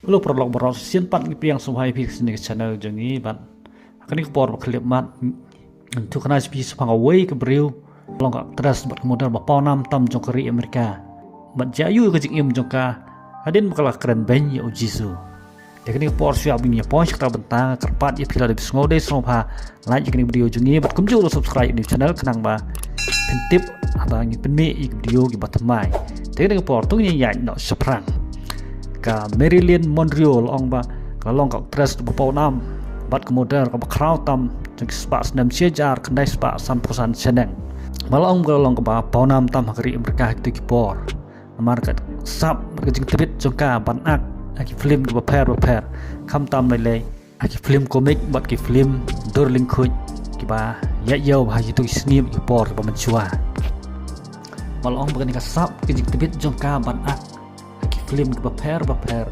Lu perlu beros sian pat ngi piang sumhai pi sini channel jongi ban akan ik por klip mat tu kana spi sepang away ke briu long ka teras bat kemudian ba paunam tam jong keri Amerika bat jayu ke jing im jongka hadin bakal keren ben ya ujisu dekni por siap ini pon kita bentang kerpat ya pila lebih ngode sompa like ini video jongi bat kumju lu subscribe di channel kenang ba pentip abang ngi penmi ik video ki batamai dekni por tu nya no seprang ka Marilyn Monroe ong ba kalong ka tres bapau nam bat kemudian ka crowd tam jeng spa senam sejar kendai spa sampusan seneng malong kalong ka bapau nam tam hakri mereka itu kipor namar ka sap berkejing tebit jongka banak aki film ka pair kam tam lele aki film komik bat ki film dorling khuj ki ba ya yau ba itu snip kipor ba mencua malong berkejing ka sap kejing tebit jongka banak film ke baper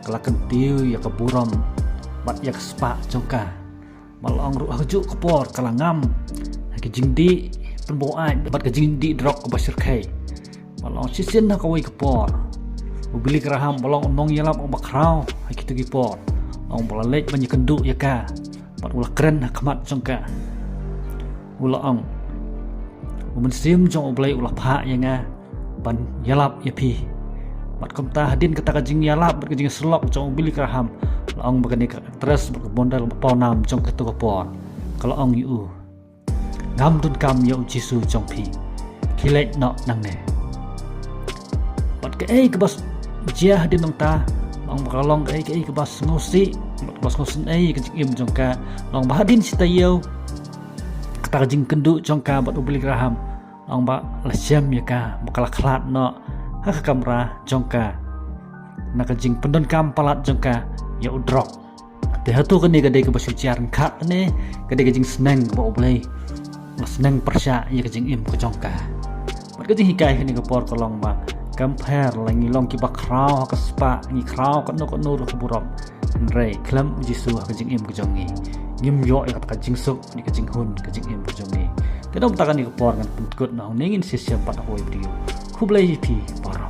kelakan tiu ya ke buram bat ya ke spa jongka malong ru hajuk ke por kalangam ke jingdi penboan bat ke jingdi drok ke basir kai malong sisin na kawai ke por ubili keraham malong onong yalap om bakrau gitu ke por ong balalek banyak kenduk ya ka bat ulah keren kemat jongka ulah ong sim jong oblai ulah pha ya nga ban yalap ya pi mat komta hadin kata kajing yalap berkajing selok jong bili keraham laong bagani terus berbondal paunam jong ketu kopor kalau ong yu ngam tun kam ya ujisu jong pi kilek no nang ne bat ke kebas jia hadin nong ta laong bakalong ke kebas ngosi kebas ngosen kajing im jong ka laong bahadin sitayau kata kajing kendu jong ka bat bili keraham laong ba lesiam ya ka bakal klat no hak kamera jongka nak jing pendon kam palat jongka ya udrok de hatu kene gade ke basucian khat ne gade ke jing seneng bo boleh seneng persya ya ke jing im ke jongka mat ke jing hikai kene ke por kolong ba compare langi long ki bakrau ke spa ni krau ke no ke burom re klam jisu ke jing im ke jongi ngim yo ya ke jing suk ni ke jing hun ke jing im ke jongi kedom takan ni ke por ngan pentkut na ngin sisiam pat hoi video kublai pi parang